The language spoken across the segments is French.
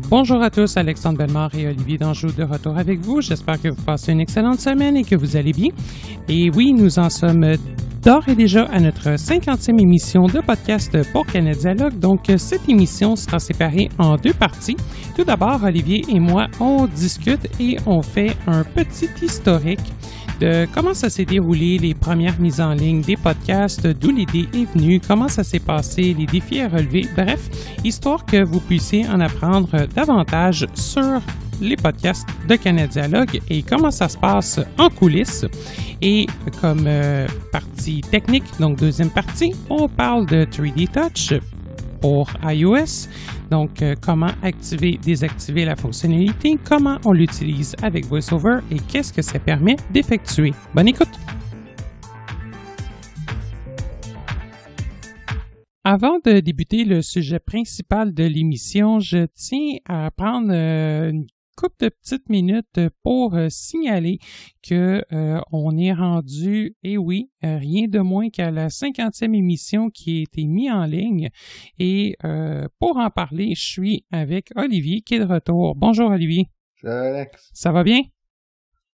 Bonjour à tous, Alexandre Bellemare et Olivier Danjou de retour avec vous. J'espère que vous passez une excellente semaine et que vous allez bien. Et oui, nous en sommes d'ores et déjà à notre 50e émission de podcast pour Canadialogue. Donc, cette émission sera séparée en deux parties. Tout d'abord, Olivier et moi, on discute et on fait un petit historique de comment ça s'est déroulé, les premières mises en ligne des podcasts, d'où l'idée est venue, comment ça s'est passé, les défis à relever, bref, histoire que vous puissiez en apprendre davantage sur les podcasts de Canadialogue et comment ça se passe en coulisses. Et comme partie technique, donc deuxième partie, on parle de 3D Touch pour iOS. Donc, comment activer, désactiver la fonctionnalité, comment on l'utilise avec VoiceOver et qu'est-ce que ça permet d'effectuer. Bonne écoute! Avant de débuter le sujet principal de l'émission, je tiens à prendre une couple de petites minutes pour signaler que on est rendu, et oui, rien de moins qu'à la 50e émission qui a été mise en ligne. Et pour en parler, je suis avec Olivier qui est de retour. Bonjour Olivier. Salut Alex. Ça va bien?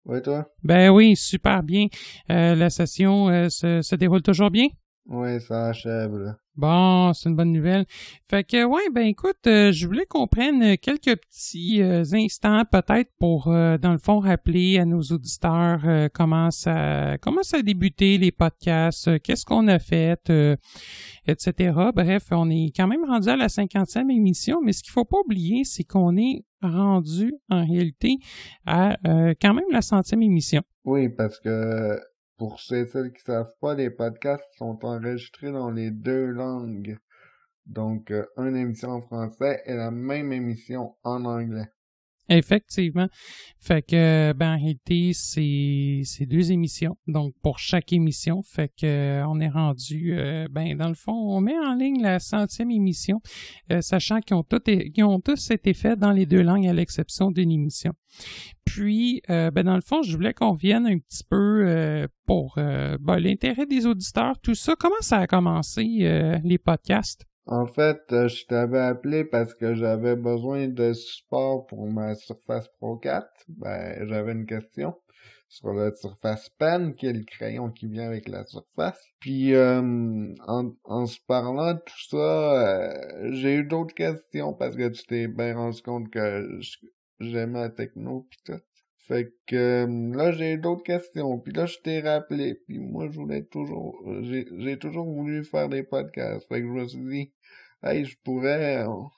Oui, toi? Ben oui, super bien. La session se déroule toujours bien? Oui, ça achève, là. Bon, c'est une bonne nouvelle. Fait que, ouais, ben écoute, je voulais qu'on prenne quelques petits instants peut-être pour, dans le fond, rappeler à nos auditeurs comment ça a débuté les podcasts, qu'est-ce qu'on a fait, etc. Bref, on est quand même rendu à la 50e émission, mais ce qu'il faut pas oublier, c'est qu'on est rendu, en réalité, à quand même la 100e émission. Oui, parce que pour ceux et celles qui savent pas, les podcasts sont enregistrés dans les deux langues. Donc, une émission en français et la même émission en anglais. Effectivement. Fait que, ben, en réalité, c'est deux émissions. Donc, pour chaque émission, fait que, on est rendu, ben, dans le fond, on met en ligne la 100e émission, sachant qu'ils ont tous été faits dans les deux langues à l'exception d'une émission. Puis, ben, dans le fond, je voulais qu'on revienne un petit peu pour ben, l'intérêt des auditeurs, tout ça. Comment ça a commencé, les podcasts? En fait, je t'avais appelé parce que j'avais besoin de support pour ma Surface Pro 4. Ben, j'avais une question sur le Surface Pen, qui est le crayon qui vient avec la Surface. Puis, en se parlant de tout ça, j'ai eu d'autres questions parce que tu t'es bien rendu compte que j'aimais la techno pis tout. Fait que là, j'ai d'autres questions. Puis là, je t'ai rappelé. Puis moi, j'ai toujours voulu faire des podcasts. Fait que je me suis dit, hey, je pourrais en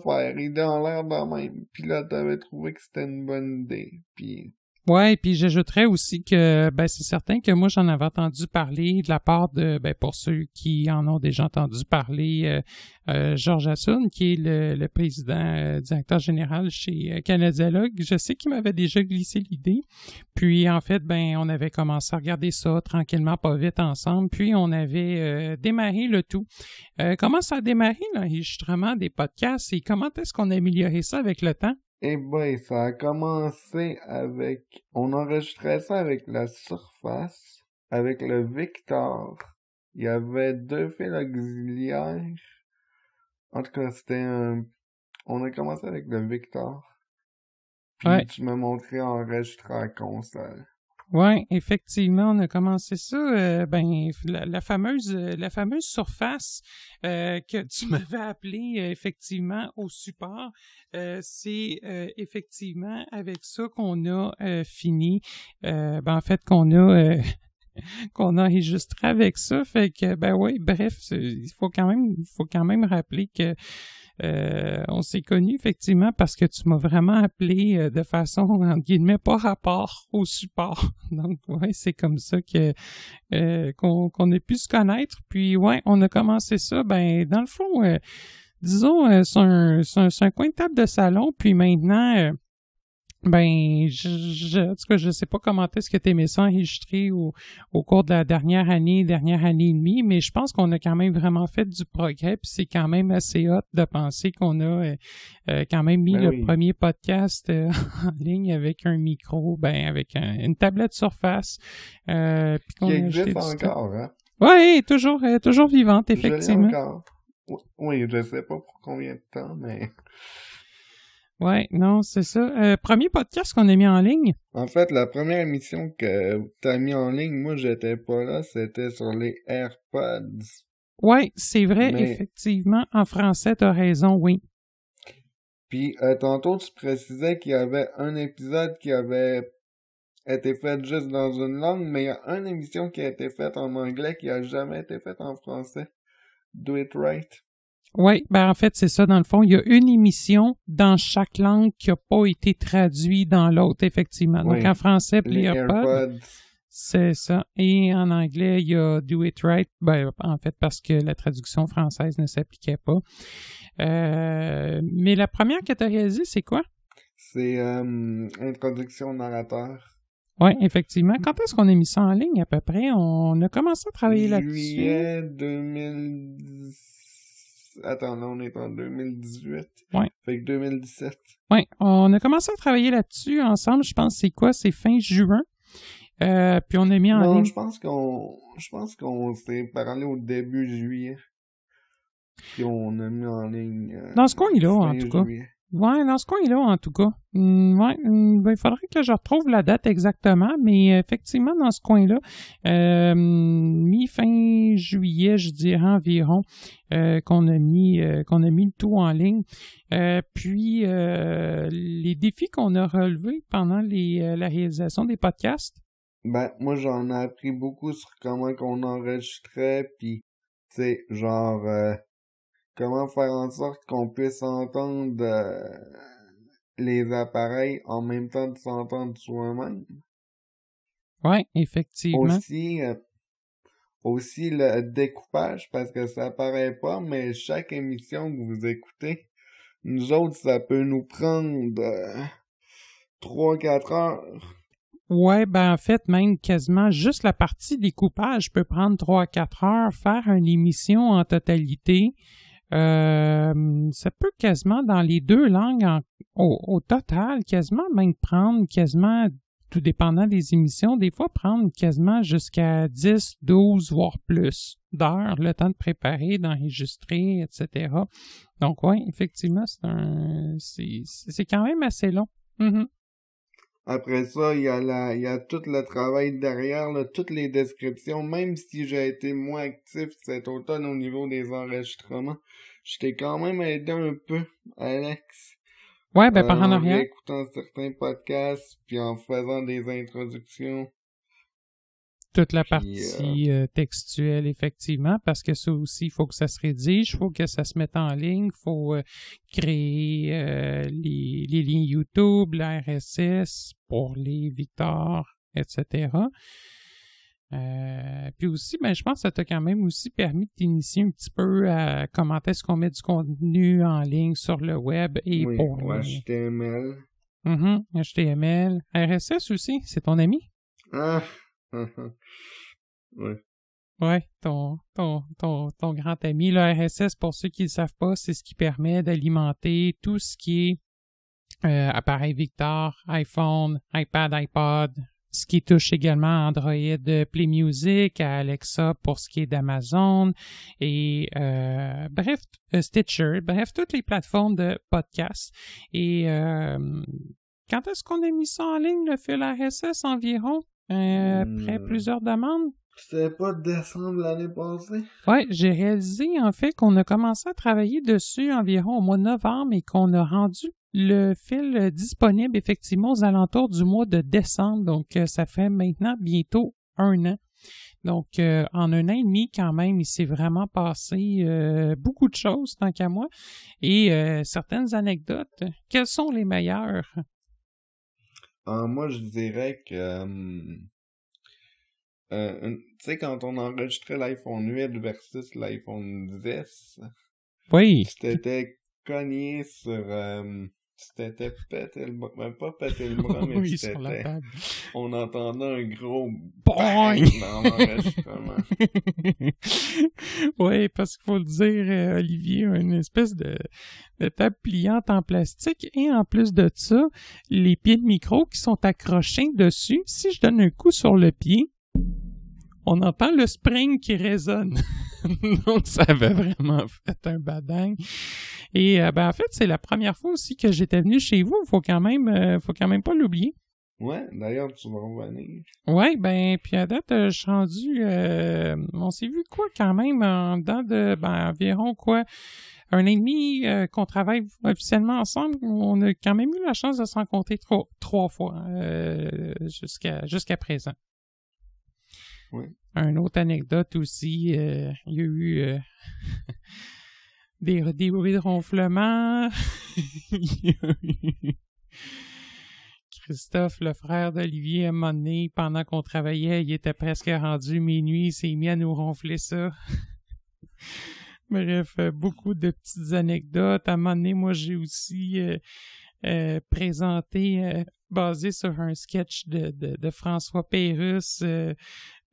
faire. Idée en l'air de même. Puis là, t'avais trouvé que c'était une bonne idée. Puis... Ouais, puis j'ajouterais aussi que ben c'est certain que moi j'en avais entendu parler de la part de ben pour ceux qui en ont déjà entendu parler Georges Assoun, qui est le président directeur général chez Canadialogue. Je sais qu'il m'avait déjà glissé l'idée. Puis en fait, ben on avait commencé à regarder ça tranquillement, pas vite ensemble, puis on avait démarré le tout. Comment ça a démarré l'enregistrement des podcasts et comment est-ce qu'on a amélioré ça avec le temps? Eh ben, ça a commencé avec... On enregistrait ça avec la Surface, avec le Victor. Il y avait deux fils auxiliaires. En tout cas, on a commencé avec le Victor. Puis ouais. Tu m'as montré enregistrer à console. Oui, effectivement, on a commencé ça, ben la fameuse Surface que tu m'avais appelée effectivement au support, c'est effectivement avec ça qu'on a fini, ben en fait qu'on a qu'on a enregistré avec ça, fait que ben oui, bref, il faut quand même rappeler que on s'est connus effectivement parce que tu m'as vraiment appelé de façon entre guillemets pas rapport au support. Donc ouais, c'est comme ça que qu'on a pu se connaître. Puis ouais, on a commencé ça ben dans le fond disons c'est un coin de table de salon, puis maintenant ben, en tout cas, je sais pas comment est-ce que tu aimais ça enregistrer au cours de la dernière année et demie, mais je pense qu'on a quand même vraiment fait du progrès, puis c'est quand même assez hot de penser qu'on a quand même mis le premier podcast en ligne avec un micro, ben avec une tablette Surface. Puis qu'on qui existe encore, hein? Oui, toujours vivante, effectivement. Je l'ai encore. Oui, je sais pas pour combien de temps, mais... Ouais, non, c'est ça. Premier podcast qu'on a mis en ligne. En fait, la première émission que t'as mis en ligne, moi, j'étais pas là, c'était sur les AirPods. Ouais, c'est vrai, Mais... effectivement. En français, t'as raison, oui. Puis, tantôt, tu précisais qu'il y avait un épisode qui avait été fait juste dans une langue, mais il y a une émission qui a été faite en anglais qui a jamais été faite en français. Do It Right. Oui, ben en fait, c'est ça, dans le fond. Il y a une émission dans chaque langue qui n'a pas été traduite dans l'autre, effectivement. Donc, Oui, en français, puis les AirPods, c'est ça. Et en anglais, il y a Do It Right, ben, en fait, parce que la traduction française ne s'appliquait pas. Mais la première que tu as réalisée, c'est quoi? C'est introduction narrateur. Oui, effectivement. Quand est-ce qu'on a mis ça en ligne, à peu près? On a commencé à travailler là-dessus. Juillet 2010. Attends, là, on est en 2018. Oui. Fait que 2017. Oui, on a commencé à travailler là-dessus ensemble. Je pense c'est quoi? C'est fin juin. Puis on a mis en ligne. Non, je pense qu'on s'est parlé au début juillet. Puis on a mis en ligne. Dans ce coin-là, en tout cas. Juillet. Ouais, dans ce coin-là, en tout cas. Ben, il faudrait que je retrouve la date exactement, mais effectivement, dans ce coin-là, mi-fin juillet, je dirais environ, qu'on a mis le tout en ligne. Puis, les défis qu'on a relevés pendant la réalisation des podcasts. Ben, moi, j'en ai appris beaucoup sur comment qu'on enregistrait, puis, tu sais, genre, comment faire en sorte qu'on puisse entendre les appareils en même temps de s'entendre soi-même. Oui, effectivement. Aussi le découpage, parce que ça paraît pas, mais chaque émission que vous écoutez, nous autres, ça peut nous prendre 3-4 heures. Ouais, ben en fait, même quasiment juste la partie découpage peut prendre 3-4 heures. Faire une émission en totalité, ça peut quasiment dans les deux langues au total, quasiment même prendre quasiment, tout dépendant des émissions, des fois prendre quasiment jusqu'à 10, 12, voire plus d'heures, le temps de préparer, d'enregistrer, etc. Donc ouais, effectivement, c'est quand même assez long. Mm-hmm. Après ça, il y a tout le travail derrière, là, toutes les descriptions, même si j'ai été moins actif cet automne au niveau des enregistrements, je t'ai quand même aidé un peu, Alex. Ouais, ben par en arrière. En écoutant certains podcasts, puis en faisant des introductions. Toute la partie textuelle, effectivement, parce que ça aussi, il faut que ça se rédige, il faut que ça se mette en ligne, il faut créer les liens YouTube, la RSS pour les Victor, etc. Puis aussi, ben, je pense que ça t'a quand même aussi permis de t'initier un petit peu à comment est-ce qu'on met du contenu en ligne sur le web et oui, pour HTML. HTML. RSS aussi, c'est ton ami? Ah! Ouais. Ouais, ton grand ami. Le RSS, pour ceux qui ne le savent pas, c'est ce qui permet d'alimenter tout ce qui est appareil Victor, iPhone, iPad, iPod, ce qui touche également à Android Play Music, à Alexa pour ce qui est d'Amazon, et bref, Stitcher, bref, toutes les plateformes de podcast. Et quand est-ce qu'on a mis ça en ligne, le fil RSS environ? Après plusieurs demandes? C'était pas décembre l'année passée? Ouais, j'ai réalisé en fait qu'on a commencé à travailler dessus environ au mois de novembre et qu'on a rendu le fil disponible effectivement aux alentours du mois de décembre. Donc, ça fait maintenant bientôt 1 an. Donc, en 1 an et demi, quand même, il s'est vraiment passé beaucoup de choses, tant qu'à moi, et certaines anecdotes. Quelles sont les meilleures? Moi, je dirais que... tu sais, quand on enregistrait l'iPhone 8 versus l'iPhone 10, oui. tu t'étais cogné sur... tu t'étais pété le bras, même pas pété le bras, mais oui, tu sur la table. On entendait un gros bang dans l'enregistrement. Oui, parce qu'il faut le dire, Olivier a une espèce de table pliante en plastique et en plus de ça, les pieds de micro qui sont accrochés dessus, si je donne un coup sur le pied, on entend le spring qui résonne. Donc, ça avait vraiment fait un badang. Et en fait, c'est la première fois aussi que j'étais venu chez vous. Faut quand même pas l'oublier. Ouais, d'ailleurs, tu vas revenir. Ouais, puis à date, je suis rendu... on s'est vu quoi quand même en dedans de environ quoi 1 an et demi qu'on travaille officiellement ensemble. On a quand même eu la chance de se rencontrer trois fois jusqu'à présent. Oui. Une autre anecdote aussi, il y a eu des bruits de ronflement. Il y a eu Christophe, le frère d'Olivier, à un moment donné, pendant qu'on travaillait, il était presque rendu minuit, il s'est mis à nous ronfler ça. Bref, beaucoup de petites anecdotes. À un moment donné, moi, j'ai aussi présenté, basé sur un sketch de François Pérusse,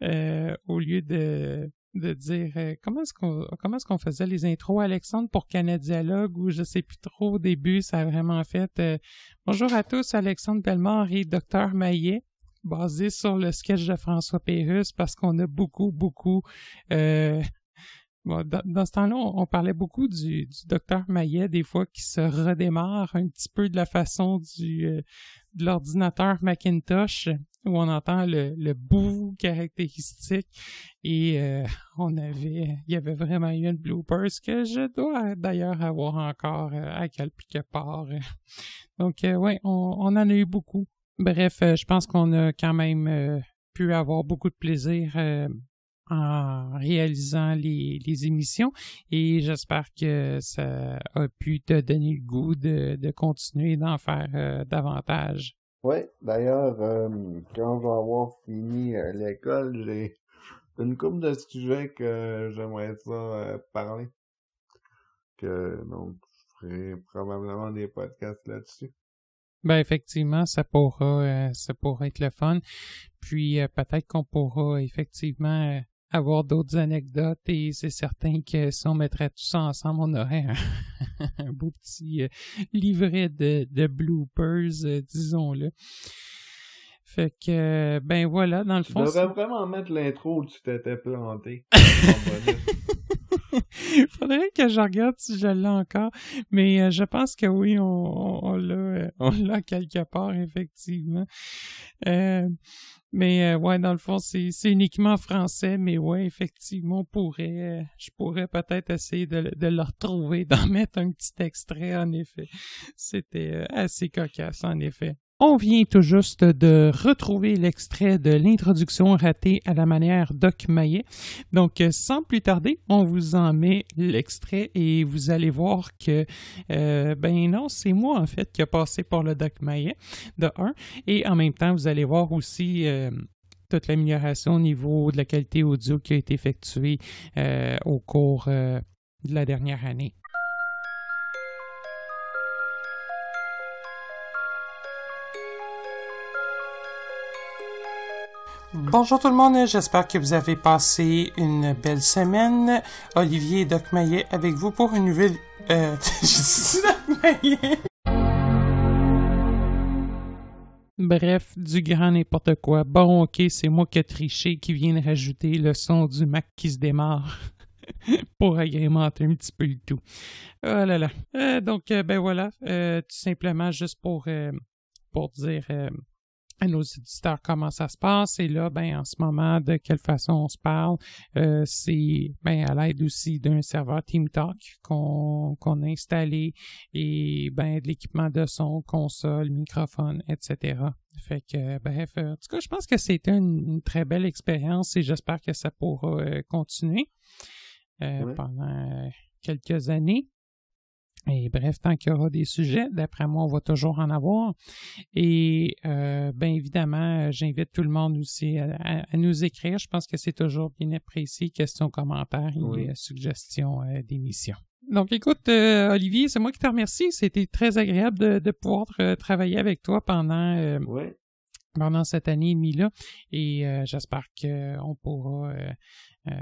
au lieu de dire comment est-ce qu'on faisait les intros, Alexandre, pour Canadialogue, ou je sais plus trop au début, ça a vraiment fait bonjour à tous, Alexandre Bellemare et Dr Maillet, basé sur le sketch de François Pérusse, parce qu'on a beaucoup bon, dans ce temps-là, on parlait beaucoup du docteur Maillet, des fois, qui se redémarre un petit peu de la façon de l'ordinateur Macintosh, où on entend le bout caractéristique. Et il y avait vraiment eu une bloopers que je dois d'ailleurs avoir encore à quelque part. Donc, ouais, on en a eu beaucoup. Bref, je pense qu'on a quand même pu avoir beaucoup de plaisir en réalisant les émissions, et j'espère que ça a pu te donner le goût de continuer d'en faire davantage. Oui, d'ailleurs, quand je vais avoir fini l'école, j'ai une couple de sujets que j'aimerais ça parler. Donc, je ferai probablement des podcasts là-dessus. Effectivement, ça pourra être le fun. Puis peut-être qu'on pourra effectivement avoir d'autres anecdotes, et c'est certain que si on mettrait tout ça ensemble, on aurait un beau petit livret de bloopers, disons-le. Fait que, voilà, dans le fond... Tu devrais vraiment mettre l'intro où tu t'étais planté. Faudrait que je regarde si je l'ai encore, mais je pense que oui, on l'a quelque part, effectivement. Ouais, dans le fond, c'est uniquement français, mais ouais, effectivement, je pourrais peut-être essayer de le retrouver, d'en mettre un petit extrait, en effet. C'était assez cocasse, en effet. On vient tout juste de retrouver l'extrait de l'introduction ratée à la manière Doc Maillet. Donc, sans plus tarder, on vous en met l'extrait et vous allez voir que, non, c'est moi, en fait, qui a passé pour le Doc Maillet, de 1. Et en même temps, vous allez voir aussi toute l'amélioration au niveau de la qualité audio qui a été effectuée au cours de la dernière année. Bonjour tout le monde, j'espère que vous avez passé une belle semaine. Olivier et Doc Maillet avec vous pour une nouvelle... Doc Maillet. Bref, du grand n'importe quoi. Bon, ok, c'est moi qui ai triché, qui vient de rajouter le son du Mac qui se démarre pour agrémenter un petit peu le tout. Oh là là. Donc, voilà, tout simplement juste pour dire... à nos éditeurs comment ça se passe, et là, en ce moment, de quelle façon on se parle, c'est à l'aide aussi d'un serveur TeamTalk qu'on a installé, et de l'équipement de son, console, microphone, etc. Fait que, bref, en tout cas, je pense que c'était une très belle expérience, et j'espère que ça pourra continuer pendant quelques années. Et bref, tant qu'il y aura des sujets, d'après moi, on va toujours en avoir. Et évidemment, j'invite tout le monde aussi à nous écrire. Je pense que c'est toujours bien apprécié. Questions, commentaires et suggestions d'émissions. Donc écoute, Olivier, c'est moi qui te remercie. C'était très agréable de pouvoir travailler avec toi pendant cette année et demie-là. Et j'espère qu'on pourra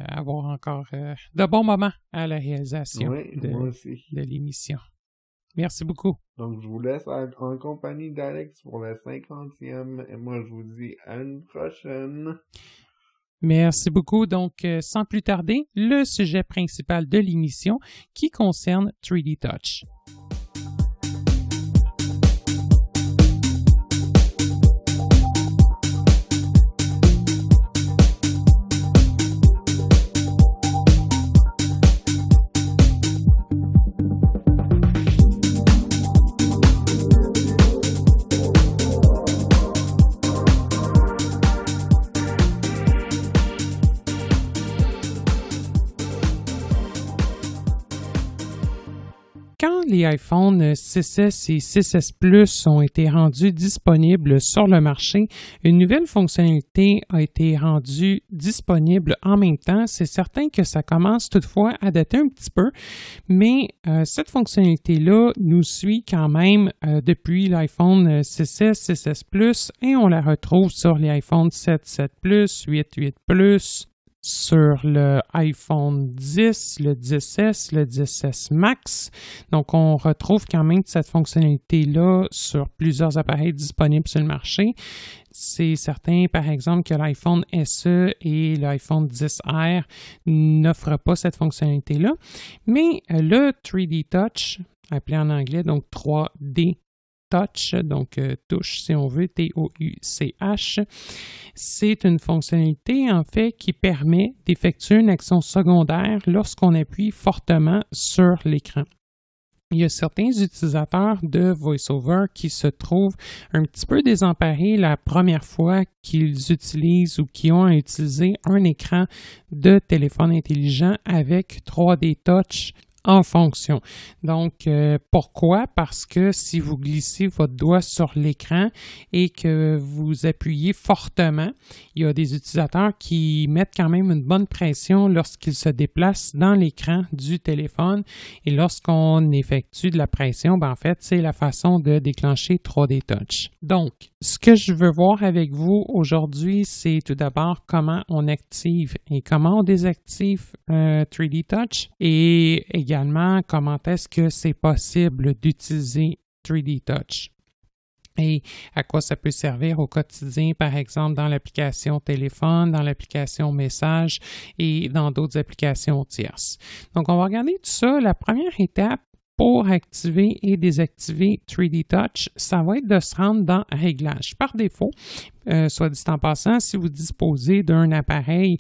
avoir encore de bons moments à la réalisation de l'émission. Merci beaucoup. Donc, je vous laisse en compagnie d'Alex pour le 50e. Et moi, je vous dis à une prochaine. Merci beaucoup. Donc, sans plus tarder, le sujet principal de l'émission qui concerne 3D Touch. Quand les iPhone 6S et 6S Plus ont été rendus disponibles sur le marché, une nouvelle fonctionnalité a été rendue disponible en même temps. C'est certain que ça commence toutefois à dater un petit peu, mais cette fonctionnalité-là nous suit quand même depuis l'iPhone 6S, 6S Plus et on la retrouve sur les iPhone 7, 7 Plus, 8, 8 Plus, sur le iPhone 10, le 10S, le 10S Max. Donc, on retrouve quand même cette fonctionnalité-là sur plusieurs appareils disponibles sur le marché. C'est certain, par exemple, que l'iPhone SE et l'iPhone 10R n'offrent pas cette fonctionnalité-là. Mais le 3D Touch, appelé en anglais, donc 3D Touch, donc touche si on veut, T-O-U-C-H. C'est une fonctionnalité en fait qui permet d'effectuer une action secondaire lorsqu'on appuie fortement sur l'écran. Il y a certains utilisateurs de VoiceOver qui se trouvent un petit peu désemparés la première fois qu'ils utilisent ou qui ont à utiliser un écran de téléphone intelligent avec 3D Touch en fonction. Donc, pourquoi? Parce que si vous glissez votre doigt sur l'écran et que vous appuyez fortement, il y a des utilisateurs qui mettent quand même une bonne pression lorsqu'ils se déplacent dans l'écran du téléphone. Et lorsqu'on effectue de la pression, en fait, c'est la façon de déclencher 3D Touch. Donc, ce que je veux voir avec vous aujourd'hui, c'est tout d'abord comment on active et comment on désactive 3D Touch et également comment est-ce que c'est possible d'utiliser 3D Touch et à quoi ça peut servir au quotidien, par exemple dans l'application téléphone, dans l'application message et dans d'autres applications tierces. Donc, on va regarder tout ça. La première étape pour activer et désactiver 3D Touch, ça va être de se rendre dans Réglages. Par défaut, soit dit en passant, si vous disposez d'un appareil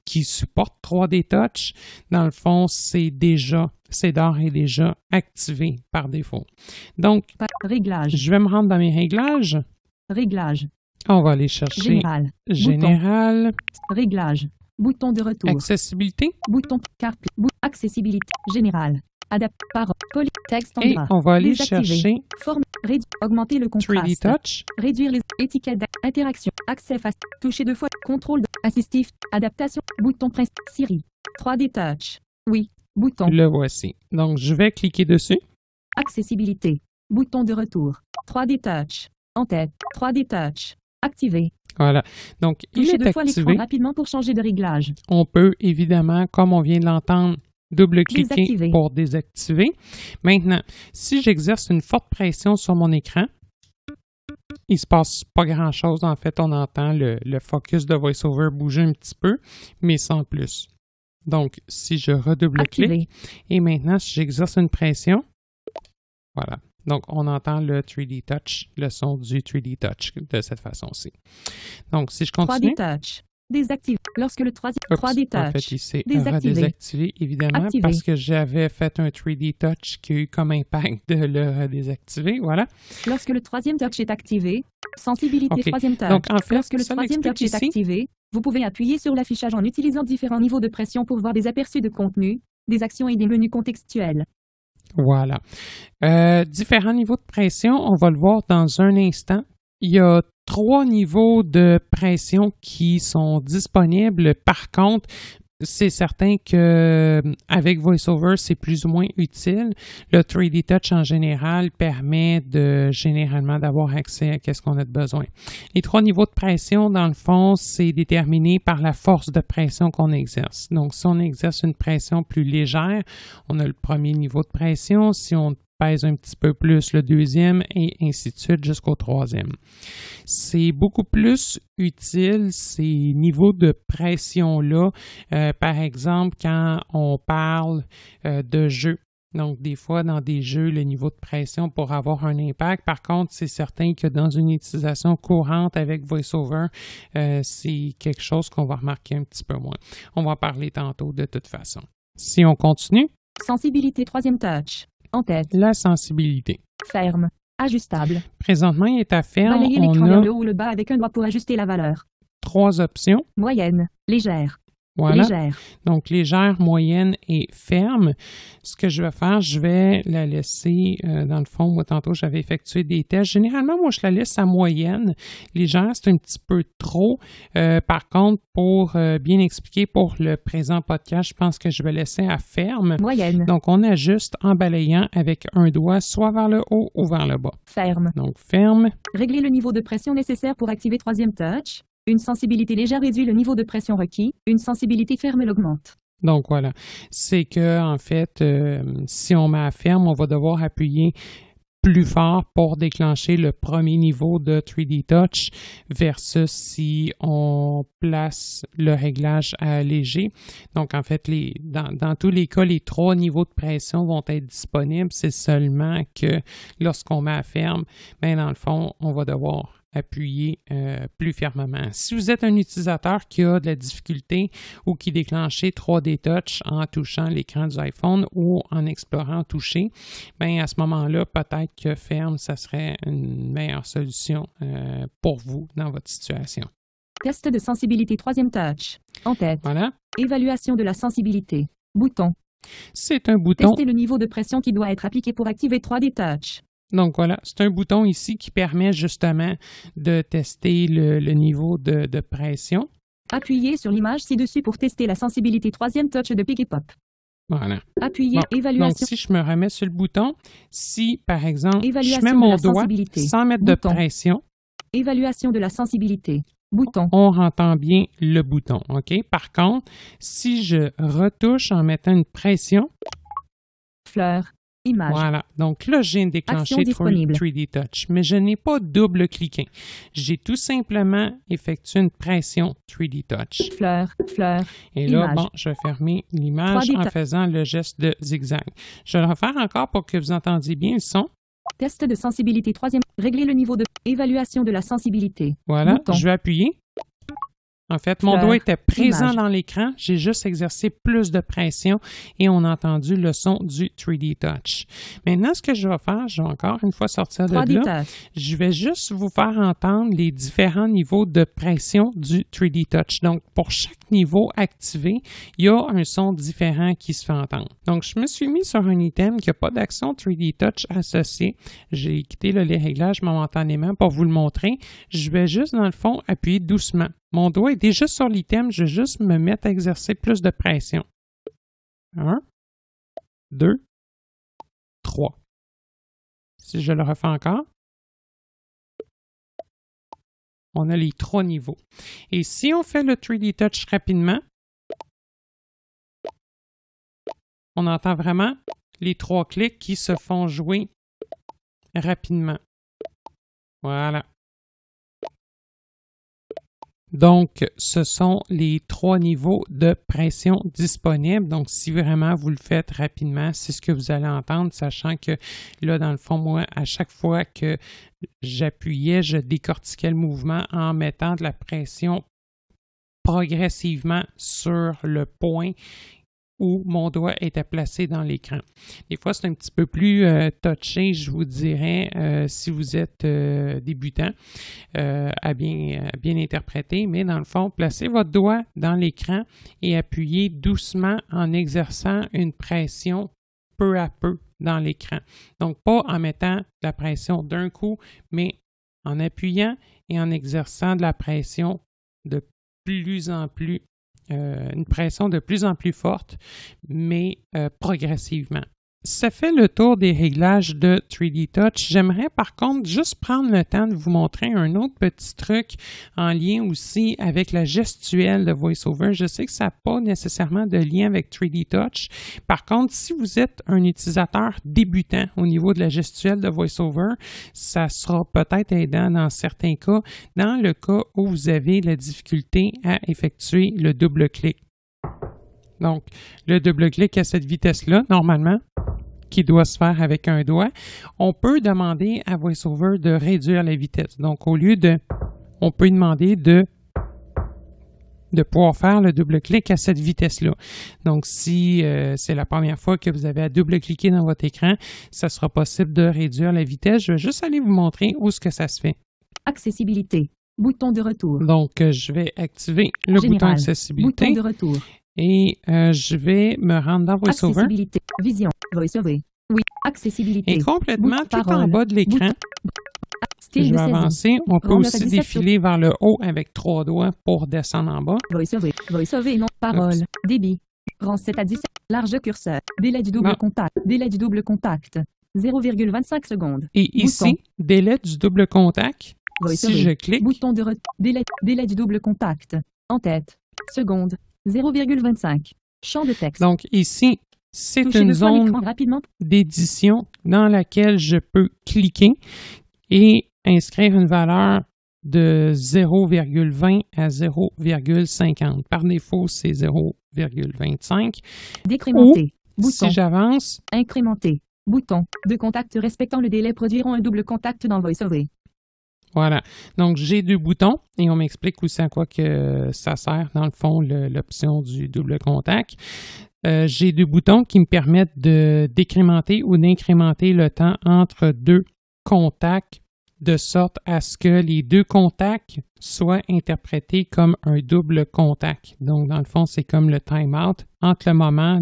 qui supporte 3D Touch, dans le fond, c'est d'ores et déjà activé par défaut. Donc, Réglages. Je vais me rendre dans mes réglages. Réglages. On va aller chercher Général. Réglages. Bouton de retour. Accessibilité. Bouton carte. Accessibilité. Général. Adapte par poly texte en Et gras. on va aller Désactiver. chercher Forme. Augmenter le contraste. 3D Touch. Réduire les étiquettes d'interaction. Accès face. Toucher deux fois. Contrôle assistif. Adaptation. Bouton presse. Siri. 3D Touch. Oui. Bouton. Le voici. Donc, je vais cliquer dessus. Accessibilité. Bouton de retour. 3D Touch. En tête. 3D Touch. Activé. Voilà. Donc, il Touchez est deux fois l'écran activé. rapidement pour changer de réglage. On peut évidemment, comme on vient de l'entendre, double-cliquer Désactiver. pour désactiver. Maintenant, si j'exerce une forte pression sur mon écran, il ne se passe pas grand-chose. En fait, on entend le focus de VoiceOver bouger un petit peu, mais sans plus. Donc, si je redouble-clique, Activé. et maintenant, si j'exerce une pression, voilà. Donc, on entend le 3D Touch, le son du 3D Touch de cette façon-ci. Donc, si je continue... 3D Touch. Désactivé. Lorsque le troisième Oups, 3D Touch. en fait, il s'est Désactivé. redésactivé, évidemment, Activé. parce que j'avais fait un 3D Touch qui a eu comme impact de le redésactiver. Voilà. Lorsque le troisième touch est activé, sensibilité OK. troisième touch. Donc, en fait, Lorsque le ça troisième touch l'explique est ici. activé, vous pouvez appuyer sur l'affichage en utilisant différents niveaux de pression pour voir des aperçus de contenu, des actions et des menus contextuels. Voilà. Différents niveaux de pression, on va le voir dans un instant. Il y a 3 niveaux de pression qui sont disponibles. Par contre, c'est certain que avec VoiceOver, c'est plus ou moins utile. Le 3D Touch en général permet généralement d'avoir accès à ce qu'on a de besoin. Les 3 niveaux de pression, dans le fond, c'est déterminé par la force de pression qu'on exerce. Donc, si on exerce une pression plus légère, on a le premier niveau de pression. Si on pèse un petit peu plus le deuxième et ainsi de suite jusqu'au troisième. C'est beaucoup plus utile ces niveaux de pression-là, par exemple quand on parle de jeu. Donc, des fois, dans des jeux, le niveau de pression pour avoir un impact. Par contre, c'est certain que dans une utilisation courante avec VoiceOver, c'est quelque chose qu'on va remarquer un petit peu moins. On va en parler tantôt de toute façon. Si on continue. Sensibilité troisième touch. En tête. La sensibilité. Ferme. Ajustable. Présentement, il est à ferme. Balayer On l'écran a vers le haut ou le bas avec un doigt pour ajuster la valeur. 3 options. Moyenne. Légère. Voilà. Légère. Donc, légère, moyenne et ferme. Ce que je vais faire, je vais la laisser, dans le fond, moi, tantôt, j'avais effectué des tests. Généralement, moi, je la laisse à moyenne. Légère, c'est un petit peu trop. Par contre, pour bien expliquer pour le présent podcast, je pense que je vais laisser à ferme. Moyenne. Donc, on ajuste en balayant avec un doigt, soit vers le haut ou vers le bas. Ferme. Donc, ferme. Régler le niveau de pression nécessaire pour activer troisième touch. Une sensibilité légère réduit le niveau de pression requis. Une sensibilité ferme l'augmente. Donc, voilà. C'est que, en fait, si on met à ferme, on va devoir appuyer plus fort pour déclencher le premier niveau de 3D Touch versus si on place le réglage à léger. Donc, en fait, dans tous les cas, les 3 niveaux de pression vont être disponibles. C'est seulement que lorsqu'on met à ferme, bien, dans le fond, on va devoir appuyer plus fermement. Si vous êtes un utilisateur qui a de la difficulté ou qui déclenchait 3D Touch en touchant l'écran du iPhone ou en explorant toucher, bien à ce moment-là, peut-être que ferme, ça serait une meilleure solution pour vous dans votre situation. Test de sensibilité troisième touch. En tête. Voilà. Évaluation de la sensibilité. Bouton. C'est un bouton. Tester le niveau de pression qui doit être appliqué pour activer 3D Touch. Donc voilà, c'est un bouton ici qui permet justement de tester le niveau de pression. Appuyez sur l'image ci-dessus pour tester la sensibilité troisième touch de Piggy Pop. Voilà. Appuyez Bon, évaluation. donc, si je me remets sur le bouton, si, par exemple, Évaluation je mets de mon la doigt sensibilité. sans mettre Bouton. de pression, Évaluation de la sensibilité. Bouton. on entend bien le bouton. OK? Par contre, si je retouche en mettant une pression, Fleur. Image. voilà. Donc là, j'ai déclenché Action disponible. 3D Touch, mais je n'ai pas double-cliqué. J'ai tout simplement effectué une pression 3D Touch. Fleur. Fleur. Et là, Image. bon, je vais fermer l'image 3D en touch. faisant le geste de zigzag. Je vais le refaire encore pour que vous entendiez bien le son. Test de sensibilité troisième. Régler le niveau de évaluation de la sensibilité. Voilà, Bouton. je vais appuyer. En fait, mon Fleur, doigt était présent image. dans l'écran. J'ai juste exercé plus de pression et on a entendu le son du 3D Touch. Maintenant, ce que je vais faire, je vais encore une fois sortir de 3D là. Touch. Je vais juste vous faire entendre les différents niveaux de pression du 3D Touch. Donc, pour chaque niveau activé, il y a un son différent qui se fait entendre. Donc, je me suis mis sur un item qui n'a pas d'action 3D Touch associée. J'ai quitté les réglages momentanément pour vous le montrer. Je vais juste, dans le fond, appuyer doucement. Mon doigt est déjà sur l'item, je vais juste me mettre à exercer plus de pression. 1, 2, 3. Si je le refais encore, on a les 3 niveaux. Et si on fait le 3D Touch rapidement, on entend vraiment les 3 clics qui se font jouer rapidement. Voilà. Donc, ce sont les 3 niveaux de pression disponibles. Donc, si vraiment vous le faites rapidement, c'est ce que vous allez entendre, sachant que là, dans le fond, moi, à chaque fois que j'appuyais, je décortiquais le mouvement en mettant de la pression progressivement sur le point où mon doigt était placé dans l'écran. Des fois, c'est un petit peu plus touché, je vous dirais, si vous êtes débutant, à bien interpréter, mais dans le fond, placez votre doigt dans l'écran et appuyez doucement en exerçant une pression peu à peu dans l'écran. Donc, pas en mettant de la pression d'un coup, mais en appuyant et en exerçant de la pression de plus en plus une pression de plus en plus forte, mais progressivement. Ça fait le tour des réglages de 3D Touch. J'aimerais par contre juste prendre le temps de vous montrer un autre petit truc en lien aussi avec la gestuelle de VoiceOver. Je sais que ça n'a pas nécessairement de lien avec 3D Touch. Par contre, si vous êtes un utilisateur débutant au niveau de la gestuelle de VoiceOver, ça sera peut-être aidant dans certains cas, dans le cas où vous avez la difficulté à effectuer le double-clic. Donc, le double-clic à cette vitesse-là, normalement, qui doit se faire avec un doigt, on peut demander à VoiceOver de réduire la vitesse. Donc, au lieu de... On peut demander de pouvoir faire le double-clic à cette vitesse-là. Donc, si c'est la première fois que vous avez à double-cliquer dans votre écran, ça sera possible de réduire la vitesse. Je vais juste aller vous montrer où est-ce que ça se fait. Accessibilité. Bouton de retour. Donc, je vais activer le bouton Général. accessibilité. Bouton de retour. Et je vais me rendre dans VoiceOver. Accessibilité. Vision. VoiceOver. Oui. Accessibilité. Et complètement Bouton tout en parole. bas de l'écran, Style je de vais saison. avancer. On peut Rendre aussi réalisation. défiler vers le haut avec 3 doigts pour descendre en bas. VoiceOver. VoiceOver non. Parole. Oups. Débit. Rang 7 à 10. Large curseur. Délai du double Bon. contact. Délai du double contact. 0,25 secondes. Et ici, délai du double contact. VoiceOver. Si je clique, Bouton de retour. Délai du double contact. En tête. Seconde. 0,25. Champ de texte. donc ici, c'est Touchez une deux fois zone l'écran rapidement. d'édition dans laquelle je peux cliquer et inscrire une valeur de 0,20 à 0,50. Par défaut, c'est 0,25. Décrémenter. Bouton. Si j'avance, Incrémenter. Bouton. Deux contacts respectant le délai produiront un double contact dans VoiceOver. voilà. Donc, j'ai 2 boutons et on m'explique aussi à quoi que ça sert, dans le fond, l'option du double contact. J'ai 2 boutons qui me permettent de décrémenter ou d'incrémenter le temps entre 2 contacts de sorte à ce que les 2 contacts soient interprétés comme un double contact. Donc, dans le fond, c'est comme le time-out entre le moment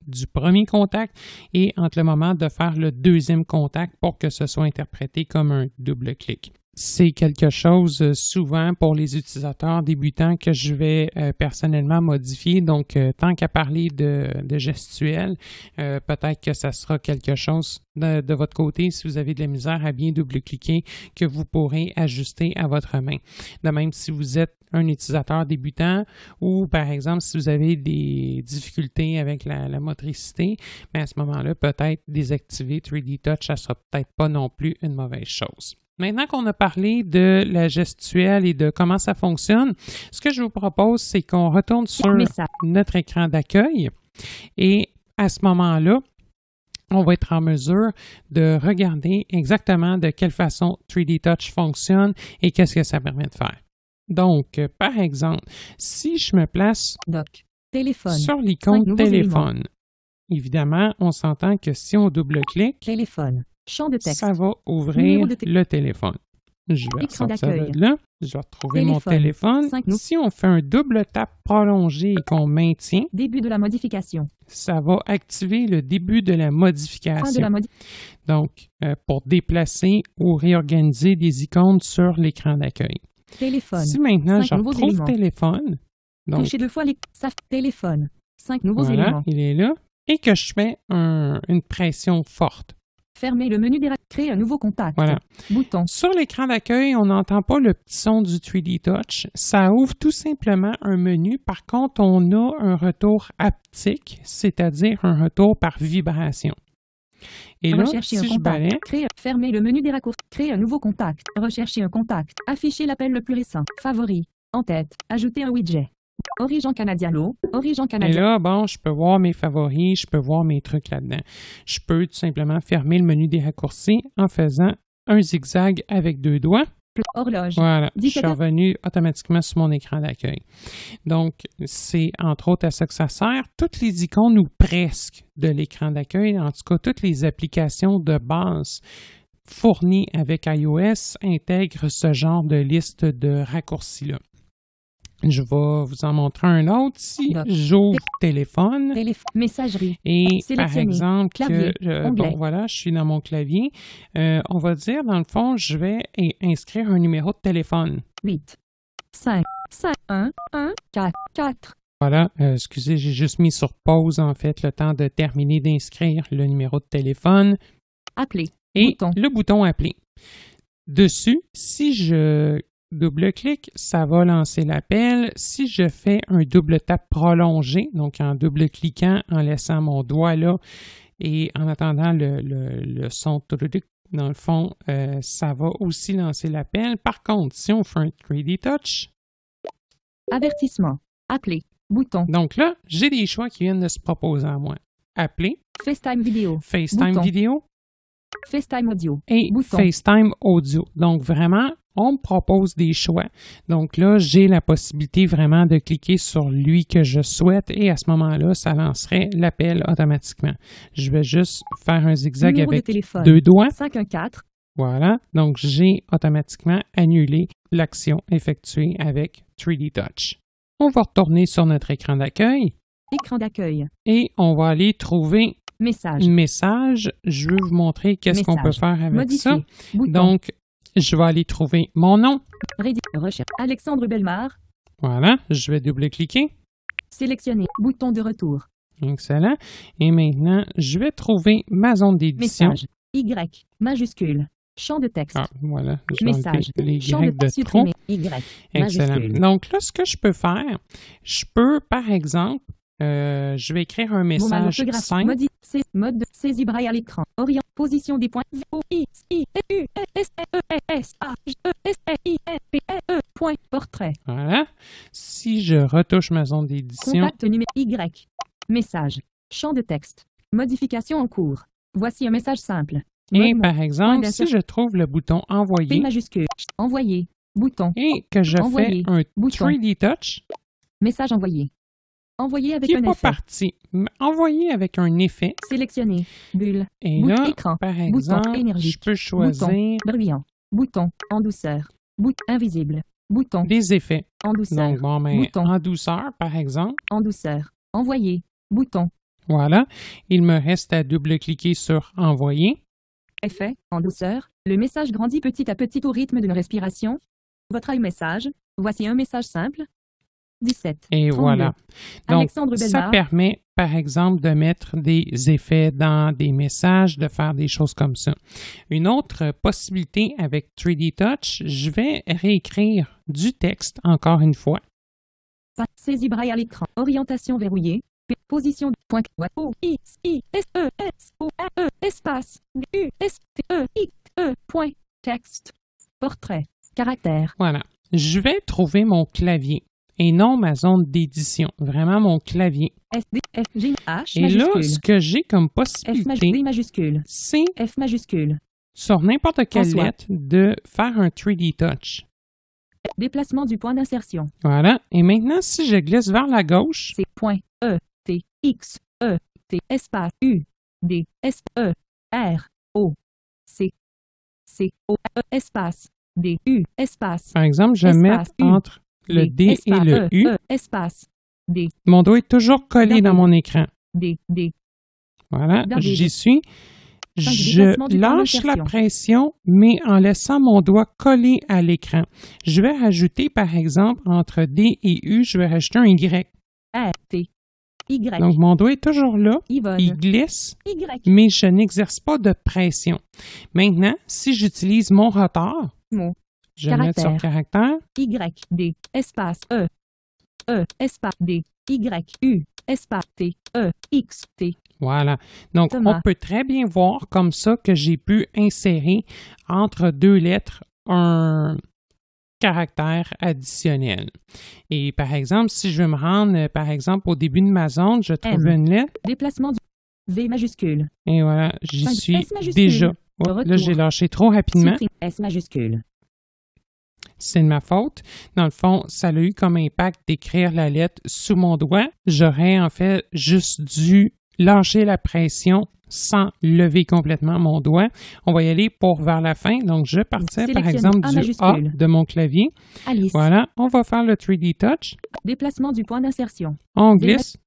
du premier contact et entre le moment de faire le deuxième contact pour que ce soit interprété comme un double clic. C'est quelque chose souvent pour les utilisateurs débutants que je vais personnellement modifier. Donc, tant qu'à parler de gestuelle, peut-être que ça sera quelque chose de votre côté, si vous avez de la misère à bien double-cliquer, que vous pourrez ajuster à votre main. De même, si vous êtes un utilisateur débutant ou, par exemple, si vous avez des difficultés avec la motricité, mais à ce moment-là, peut-être désactiver 3D Touch, ça ne sera peut-être pas non plus une mauvaise chose. Maintenant qu'on a parlé de la gestuelle et de comment ça fonctionne, ce que je vous propose, c'est qu'on retourne sur notre écran d'accueil et à ce moment-là, on va être en mesure de regarder exactement de quelle façon 3D Touch fonctionne et qu'est-ce que ça permet de faire. Donc, par exemple, si je me place Téléphone. sur l'icône téléphone, évidemment, on s'entend que si on double-clique, Téléphone. Champ de texte. ça va ouvrir le téléphone. Je vais ressortir ça de là. Je vais retrouver mon téléphone. Si on fait un double tap prolongé et qu'on maintient, début de la modification. Ça va activer le début de la modification. Donc, pour déplacer ou réorganiser des icônes sur l'écran d'accueil. Téléphone. Si maintenant je retrouve téléphone, donc, touchez 2 fois téléphone. 5 nouveaux éléments. Il est là. Et que je fais une pression forte. Fermez le menu créer un nouveau contact. Voilà. Bouton. Sur l'écran d'accueil, on n'entend pas le petit son du 3D Touch. Ça ouvre tout simplement un menu. Par contre, on a un retour haptique, c'est-à-dire un retour par vibration. Et là, si je balaie... Fermez le menu des raccourcis. Créer un nouveau contact. Rechercher un contact. Afficher l'appel le plus récent. Favori. En tête. Ajouter un widget. Origin Canadiano, Origin Canadiano. Et là, bon, je peux voir mes favoris, je peux voir mes trucs là-dedans. Je peux tout simplement fermer le menu des raccourcis en faisant un zigzag avec 2 doigts. Horloge. Voilà, je suis revenu automatiquement sur mon écran d'accueil. Donc, c'est entre autres à ça que ça sert. Toutes les icônes ou presque de l'écran d'accueil, en tout cas toutes les applications de base fournies avec iOS intègrent ce genre de liste de raccourcis-là. Je vais vous en montrer un autre. Si j'ouvre téléphone, messagerie, et par exemple, bon voilà, je suis dans mon clavier, on va dire dans le fond, je vais inscrire un numéro de téléphone. 8, 5, 5, 1, 1, 4, 4. Voilà, excusez, j'ai juste mis sur pause, en fait, le temps de terminer d'inscrire le numéro de téléphone. Appeler. Et Bouton. le bouton Appeler. Dessus, si je double-clique, ça va lancer l'appel. Si je fais un double tap prolongé, donc en double-cliquant, en laissant mon doigt là et en attendant le son dans le fond, ça va aussi lancer l'appel. Par contre, si on fait un 3D Touch, Avertissement. Appeler. Bouton. donc là, j'ai des choix qui viennent de se proposer à moi. Appeler, FaceTime vidéo. FaceTime Bouton. vidéo FaceTime audio. et Bouton. FaceTime audio. Donc vraiment, on me propose des choix. Donc là, j'ai la possibilité vraiment de cliquer sur lui que je souhaite et à ce moment-là, ça lancerait l'appel automatiquement. Je vais juste faire un zigzag Numéro de avec téléphone. 2 doigts. 514. Voilà. Donc j'ai automatiquement annulé l'action effectuée avec 3D Touch. On va retourner sur notre écran d'accueil Écran d'accueil. et on va aller trouver Message. message. Je vais vous montrer qu'est-ce qu'on peut Message. faire avec Modifier. ça. Bouton. Donc, je vais aller trouver mon nom. Recherche. Alexandre Bellemare. Voilà, je vais double-cliquer. Sélectionner. Bouton de retour. Excellent. Et maintenant, je vais trouver ma zone d'édition. Message. Y. Majuscule. Champ de texte. Ah, voilà, je vais Message. enlever les Champ de Y de texte trop. supprimé. Y. Excellent. Majuscule. Donc là, ce que je peux faire, je peux, par exemple, je vais écrire un Mot mal message orthographe. simple. Mode de saisie braille à l'écran. Orient. Position des points. O I I U S E S A G E S I N P E. Point. Portrait. Voilà. Si je retouche ma zone d'édition, Contact numéro Y. Message. Champ de texte. Modification en cours. Voici un message simple. et Mode par exemple, si d'insertion. je trouve le bouton P Envoyer majuscule. Envoyer. Bouton. et que je Envoyer. fais un Bouton. 3D Touch, Message envoyé. Envoyer avec qui n'est un pas effet. parti. Envoyer avec un effet. Sélectionner. Bulle. Et Bouton là, écran. par Bouton exemple, je énergique. peux choisir Bruyant. Bouton. En douceur. Bouton invisible. Bouton. des effets. En douceur. Donc, bon, mais Bouton. en douceur, par exemple. En douceur. Envoyer. Bouton. Voilà. Il me reste à double-cliquer sur Envoyer. Effet. En douceur. Le message grandit petit à petit au rythme d'une respiration. Votre message. Voici un message simple. 17. Et 32. voilà. Donc, Alexandre ça Bellemare. permet, par exemple, de mettre des effets dans des messages, de faire des choses comme ça. Une autre possibilité avec 3D Touch, je vais réécrire du texte, encore une fois. Saisie braille à l'écran. Orientation verrouillée. Position. Point. O I S E S O A E. Espace. U S T E I E. Point. Texte. Portrait. Caractère. Voilà. Je vais trouver mon clavier et non ma zone d'édition. Vraiment mon clavier. S D F G H Et là, majuscule. ce que j'ai comme F possibilité, D majuscule. c'est F majuscule. sur n'importe quelle François. lettre de faire un 3D Touch. Déplacement du point d'insertion. Voilà. Et maintenant, si je glisse vers la gauche, C'est point E T X E T espace U D S E R O C C O E espace D U espace par exemple, je vais Espace mettre U. entre le D et espace le U. espace D Mon doigt est toujours collé David. dans mon écran. D D. Voilà, David. j'y suis. du Je déplacement du point lâche la d'insertion. pression, mais en laissant mon doigt collé à l'écran. Je vais rajouter, par exemple, entre D et U, je vais rajouter un Y. R T Y Donc, mon doigt est toujours là, Yvonne il glisse, Y mais je n'exerce pas de pression. Maintenant, si j'utilise mon rotor, mot je vais mettre sur caractère. Y D espace E espace D Y U espace T E X T. Voilà. Donc, Thomas. on peut très bien voir comme ça que j'ai pu insérer entre deux lettres un caractère additionnel. Et par exemple, si je veux me rendre, par exemple, au début de ma zone, je trouve M. une lettre Déplacement du V majuscule. et voilà, j'y S suis majuscule. déjà. Oh, là, Retour. j'ai lâché trop rapidement. Supprime S majuscule. C'est de ma faute. Dans le fond, ça a eu comme impact d'écrire la lettre sous mon doigt. J'aurais en fait juste dû lâcher la pression sans lever complètement mon doigt. On va y aller pour vers la fin. Donc, je partais par Sélectionne exemple A du A majuscule. de mon clavier. Alice. Voilà, on va faire le 3D Touch. Déplacement du point d'insertion. On glisse.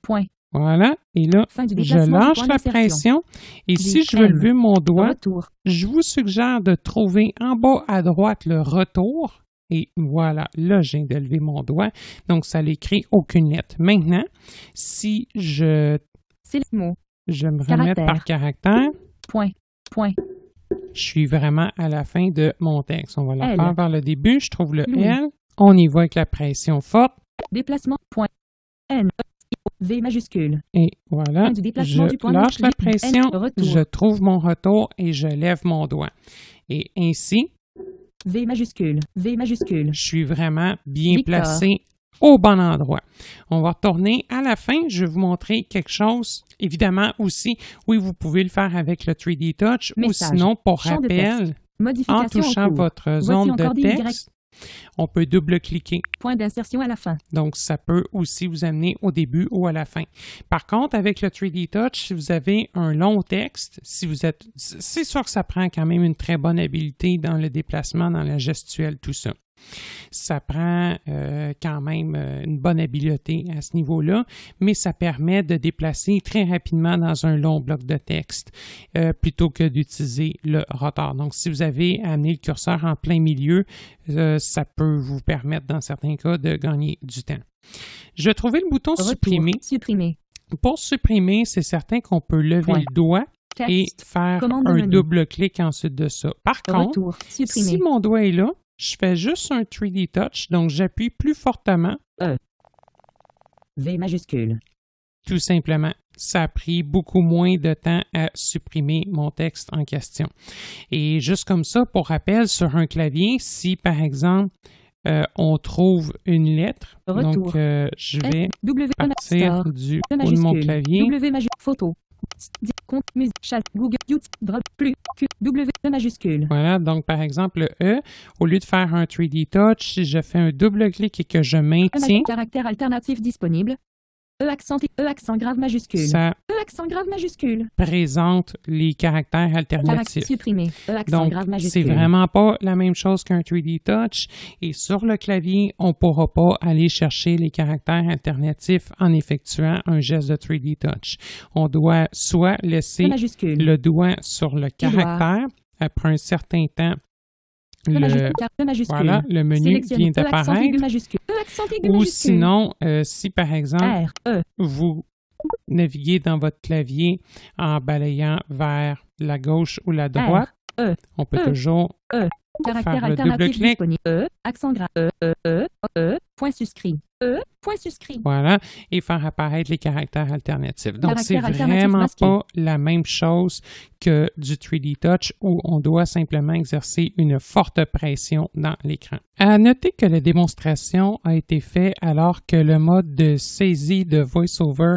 Point. Voilà. Et là, Fin du je déplacement du lâche point la d'insertion. pression. Et Du si je veux M. lever mon doigt, Retour. je vous suggère de trouver en bas à droite le retour Et voilà, là, je viens de lever mon doigt. Donc, ça n'écrit aucune lettre. Maintenant, si je Mot. me remets par caractère, Point. je suis vraiment à la fin de mon texte. On va la L. faire vers le début. Je trouve le Louis. L. On y va avec la pression forte. Déplacement. Point. N. V majuscule. Et voilà, Fin du déplacement je du point lâche la N. pression, Retour. je trouve mon retour et je lève mon doigt. Et ainsi, V majuscule. V majuscule. je suis vraiment bien Victor. placé au bon endroit. On va retourner à la fin. Je vais vous montrer quelque chose. Évidemment aussi, oui, vous pouvez le faire avec le 3D Touch Message. ou sinon, pour Champ de rappel, texte. en Modification touchant en cours. votre Voici zone encore de des Y. texte, on peut double-cliquer. Point d'insertion à la fin. Donc, ça peut aussi vous amener au début ou à la fin. Par contre, avec le 3D Touch, si vous avez un long texte, c'est sûr que ça prend quand même une très bonne habileté dans le déplacement, dans la gestuelle, tout ça. Ça prend quand même une bonne habileté à ce niveau-là, mais ça permet de déplacer très rapidement dans un long bloc de texte plutôt que d'utiliser le rotor. Donc, si vous avez amené le curseur en plein milieu, ça peut vous permettre, dans certains cas, de gagner du temps. Je vais trouver le bouton Retour. supprimer. Supprimer. Pour supprimer, c'est certain qu'on peut lever Point. le doigt et Texte. faire Commande de un menu. double-clic ensuite de ça. Par contre, Retour. Supprimer. si mon doigt est là, je fais juste un 3D Touch, donc j'appuie plus fortement, V majuscule. tout simplement. Ça a pris beaucoup moins de temps à supprimer mon texte en question. Et juste comme ça, pour rappel, sur un clavier, si par exemple, on trouve une lettre, Retour. donc je vais W partir Star. du E haut de majuscule. mon clavier. W majuscule. Photo. Compte. Musique. Chat. Google. YouTube. Drop. Plus. Q. W majuscule. Voilà, donc par exemple, le E, au lieu de faire un 3D Touch, si je fais un double-clic et que je maintiens, Caractère alternatif disponible. E accent grave majuscule. ça E accent grave majuscule. présente les caractères Caractère alternatifs. supprimé. E accent Donc, grave c'est majuscule. vraiment pas la même chose qu'un 3D Touch. Et sur le clavier, on ne pourra pas aller chercher les caractères alternatifs en effectuant un geste de 3D Touch. On doit soit laisser E majuscule. le doigt sur le caractère. Après un certain temps, E majuscule. E majuscule. voilà, le menu Sélectionne vient E accent aigu d'apparaître. majuscule. E accent aigu Ou majuscule. sinon, si par exemple, R. E. vous naviguez dans votre clavier en balayant vers la gauche ou la droite, E. on peut E. toujours Caractère faire le alternatif double-clic. disponible. E. Accent grave. Point suscrit. Point suscrit. voilà, et faire apparaître les caractères alternatifs. Donc, c'est Caractère alternatif vraiment masqué. pas la même chose que du 3D Touch où on doit simplement exercer une forte pression dans l'écran. À noter que la démonstration a été faite alors que le mode de saisie de VoiceOver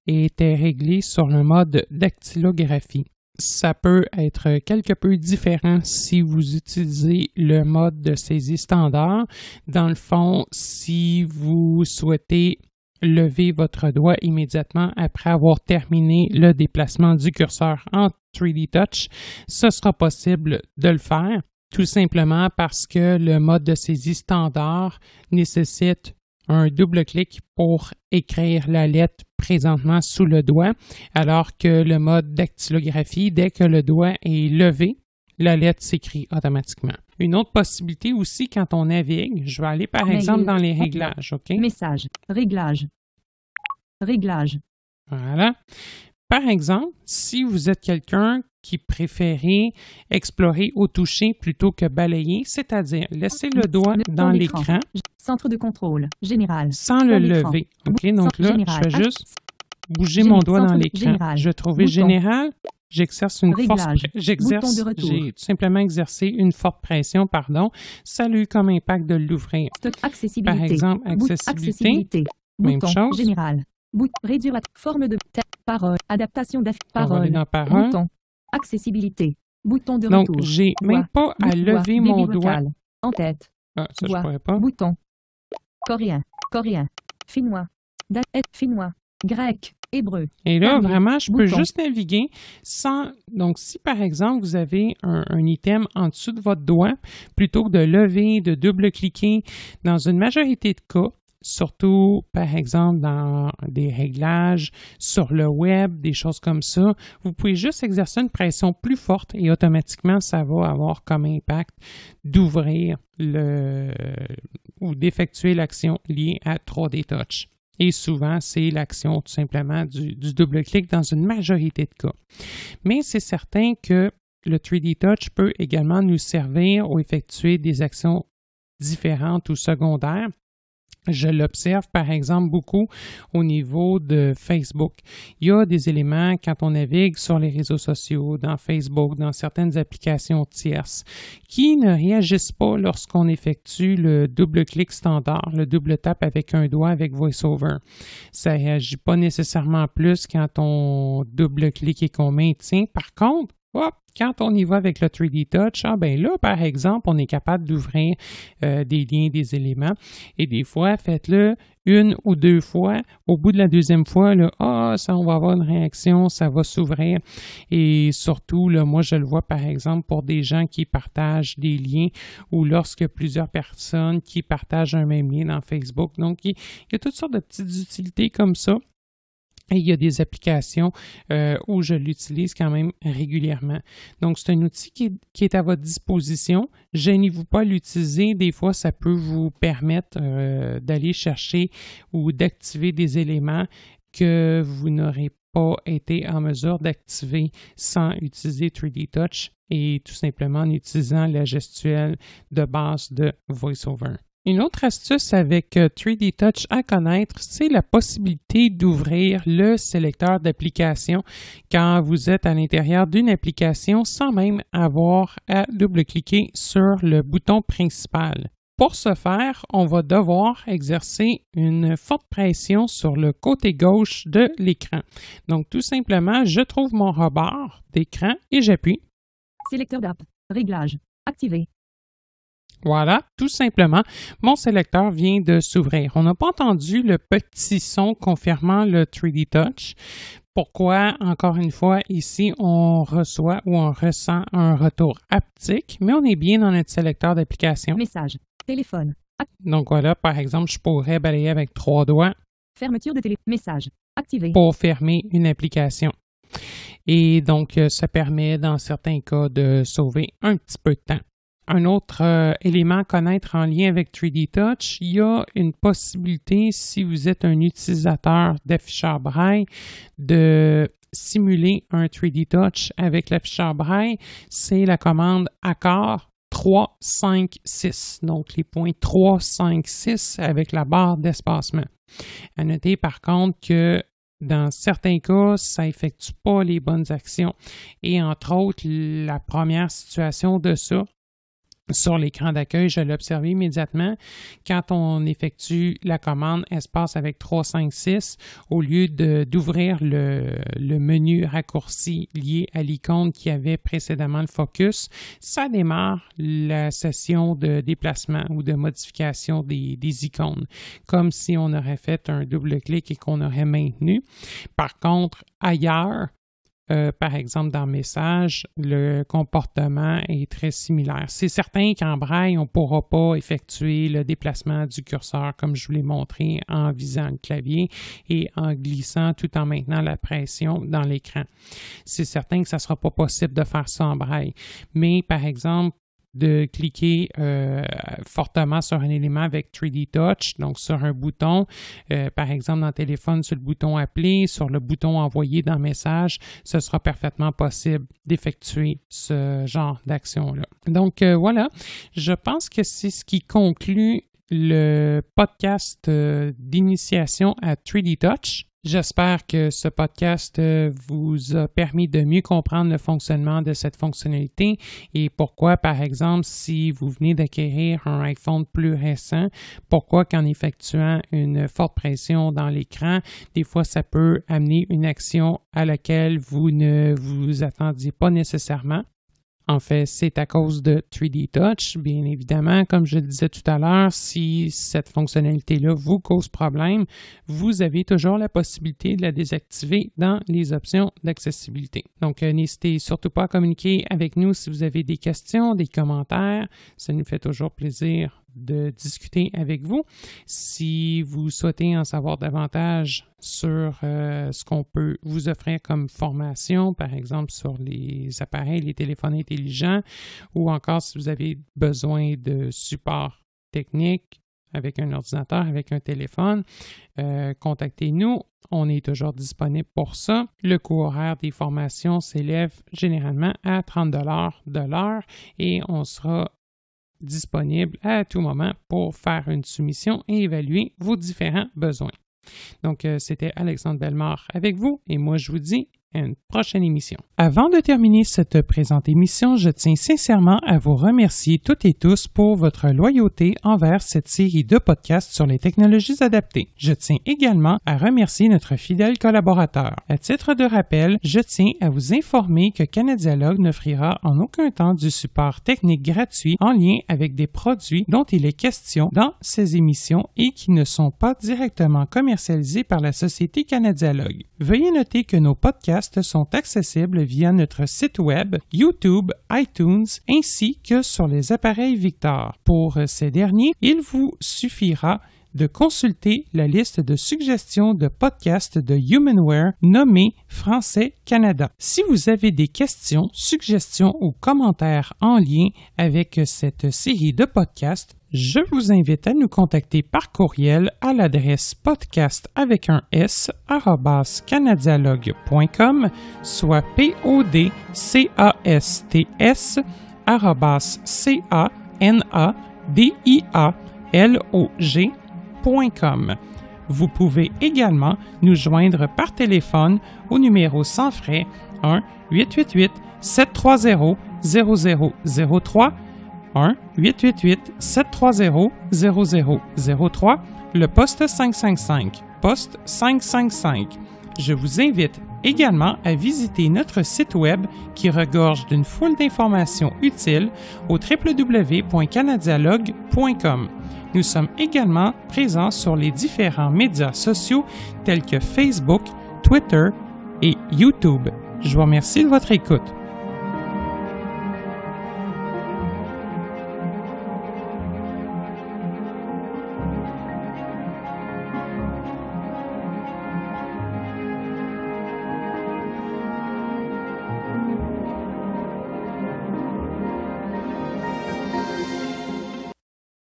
était réglé sur le mode dactylographie. Ça peut être quelque peu différent si vous utilisez le mode de saisie standard. Dans le fond, si vous souhaitez lever votre doigt immédiatement après avoir terminé le déplacement du curseur en 3D Touch, ce sera possible de le faire, tout simplement parce que le mode de saisie standard nécessite un double-clic pour écrire la lettre présentement sous le doigt, alors que le mode dactylographie, dès que le doigt est levé, la lettre s'écrit automatiquement. Une autre possibilité aussi, quand on navigue, je vais aller par exemple dans les réglages, OK? Message. Réglage. Réglage. Voilà. Par exemple, si vous êtes quelqu'un qui préférait explorer au toucher plutôt que balayer, c'est-à-dire laisser le doigt dans l'écran Centre de contrôle. Général. sans le Fond d'écran. lever. OK? Donc là, Général. je fais juste bouger mon doigt dans Centre l'écran. général. Je vais trouver Bouton. général. J'exerce une force. Réglage. Bouton de retour. J'ai tout simplement exercé une forte pression, pardon. Ça a eu comme impact de l'ouvrir. Stock. Accessibilité. Par exemple, accessibilité. Même Bouton. chose. Général. Réduire la forme de parole. Adaptation On va aller parole. dans parole. Bouton. Accessibilité. Bouton de Donc, retour. j'ai même pas à lever Débit mon doigt. vocal. En tête. Ah, ça, je Voix. pourrais pas. Bouton. Coréen. Coréen. Finnois. Finnois. Grec. Hébreu. Et là, Fermier. vraiment, je peux Bouton. juste naviguer sans... Donc, si par exemple, vous avez un item en dessous de votre doigt, plutôt que de lever, de double-cliquer, dans une majorité de cas, surtout, par exemple, dans des réglages sur le web, des choses comme ça, vous pouvez juste exercer une pression plus forte et automatiquement, ça va avoir comme impact d'ouvrir ou d'effectuer l'action liée à 3D Touch. Et souvent, c'est l'action tout simplement du double-clic dans une majorité de cas. Mais c'est certain que le 3D Touch peut également nous servir ou effectuer des actions différentes ou secondaires. Je l'observe par exemple beaucoup au niveau de Facebook. Il y a des éléments quand on navigue sur les réseaux sociaux, dans Facebook, dans certaines applications tierces, qui ne réagissent pas lorsqu'on effectue le double-clic standard, le double tap avec un doigt avec VoiceOver. Ça ne réagit pas nécessairement plus quand on double-clique et qu'on maintient. Par contre, quand on y va avec le 3D Touch, ben là, par exemple, on est capable d'ouvrir des liens, des éléments. Et des fois, faites-le une ou deux fois. Au bout de la deuxième fois, là, ça, on va avoir une réaction, ça va s'ouvrir. Et surtout, là, moi, je le vois, par exemple, pour des gens qui partagent des liens ou lorsque plusieurs personnes qui partagent un même lien dans Facebook. Donc, il y a toutes sortes de petites utilités comme ça. Et il y a des applications où je l'utilise quand même régulièrement. Donc, c'est un outil qui est à votre disposition. Gênez-vous pas à l'utiliser. Des fois, ça peut vous permettre d'aller chercher ou d'activer des éléments que vous n'aurez pas été en mesure d'activer sans utiliser 3D Touch et tout simplement en utilisant la gestuelle de base de VoiceOver. Une autre astuce avec 3D Touch à connaître, c'est la possibilité d'ouvrir le sélecteur d'application quand vous êtes à l'intérieur d'une application sans même avoir à double-cliquer sur le bouton principal. Pour ce faire, on va devoir exercer une forte pression sur le côté gauche de l'écran. Donc, tout simplement, je trouve mon rebord d'écran et j'appuie. Sélecteur d'app. Réglage. Activé. Voilà, tout simplement, mon sélecteur vient de s'ouvrir. On n'a pas entendu le petit son confirmant le 3D Touch. Pourquoi, encore une fois, ici, on reçoit ou on ressent un retour haptique, mais on est bien dans notre sélecteur d'application. Message. Téléphone. Donc voilà, par exemple, je pourrais balayer avec 3 doigts. Fermeture de télé. Message. Activé. Pour fermer une application. Et donc, ça permet, dans certains cas, de sauver un petit peu de temps. Un autre élément à connaître en lien avec 3D Touch, il y a une possibilité, si vous êtes un utilisateur d'afficheur braille, de simuler un 3D Touch avec l'afficheur braille. C'est la commande accord 3, 5, 6. Donc, les points 3, 5, 6 avec la barre d'espacement. À noter par contre que dans certains cas, ça n'effectue pas les bonnes actions. Et entre autres, la première situation de ça, sur l'écran d'accueil, je l'ai observé immédiatement. Quand on effectue la commande espace avec 356, au lieu d'ouvrir le menu raccourci lié à l'icône qui avait précédemment le focus, ça démarre la session de déplacement ou de modification des icônes, comme si on aurait fait un double-clic et qu'on aurait maintenu. Par contre, ailleurs, par exemple, dans Message, le comportement est très similaire. C'est certain qu'en braille, on ne pourra pas effectuer le déplacement du curseur comme je vous l'ai montré en visant le clavier et en glissant tout en maintenant la pression dans l'écran. C'est certain que ça ne sera pas possible de faire ça en braille. Mais par exemple, de cliquer fortement sur un élément avec 3D Touch, donc sur un bouton, par exemple dans le téléphone sur le bouton Appeler, sur le bouton Envoyer dans Message, ce sera parfaitement possible d'effectuer ce genre d'action-là. Donc voilà, je pense que c'est ce qui conclut le podcast d'initiation à 3D Touch. J'espère que ce podcast vous a permis de mieux comprendre le fonctionnement de cette fonctionnalité et pourquoi, par exemple, si vous venez d'acquérir un iPhone plus récent, pourquoi qu'en effectuant une forte pression dans l'écran, des fois ça peut amener une action à laquelle vous ne vous attendiez pas nécessairement. En fait, c'est à cause de 3D Touch. Bien évidemment, comme je le disais tout à l'heure, si cette fonctionnalité-là vous cause problème, vous avez toujours la possibilité de la désactiver dans les options d'accessibilité. Donc, n'hésitez surtout pas à communiquer avec nous si vous avez des questions, des commentaires. Ça nous fait toujours plaisir de discuter avec vous. Si vous souhaitez en savoir davantage sur ce qu'on peut vous offrir comme formation, par exemple sur les appareils, les téléphones intelligents, ou encore si vous avez besoin de support technique avec un ordinateur, avec un téléphone, contactez-nous. On est toujours disponible pour ça. Le coût horaire des formations s'élève généralement à 30 $ de l'heure et on sera disponible à tout moment pour faire une soumission et évaluer vos différents besoins. Donc, c'était Alexandre Bellemare avec vous et moi, je vous dis à une prochaine émission. Avant de terminer cette présente émission, je tiens sincèrement à vous remercier toutes et tous pour votre loyauté envers cette série de podcasts sur les technologies adaptées. Je tiens également à remercier notre fidèle collaborateur. À titre de rappel, je tiens à vous informer que Canadialogue n'offrira en aucun temps du support technique gratuit en lien avec des produits dont il est question dans ces émissions et qui ne sont pas directement commercialisés par la société Canadialogue. Veuillez noter que nos podcasts sont accessibles via notre site web, YouTube, iTunes, ainsi que sur les appareils Victor. Pour ces derniers, il vous suffira de consulter la liste de suggestions de podcasts de Humanware nommée Français Canada. Si vous avez des questions, suggestions ou commentaires en lien avec cette série de podcasts, je vous invite à nous contacter par courriel à l'adresse podcast@canadialogue.com, soit podcast@canadialogue.com. Vous pouvez également nous joindre par téléphone au numéro sans frais 1-888-730-0003, 1-888-730-0003, le poste 555, poste 555. Je vous invite également à visiter notre site web qui regorge d'une foule d'informations utiles au www.canadialogue.com. Nous sommes également présents sur les différents médias sociaux tels que Facebook, Twitter et YouTube. Je vous remercie de votre écoute.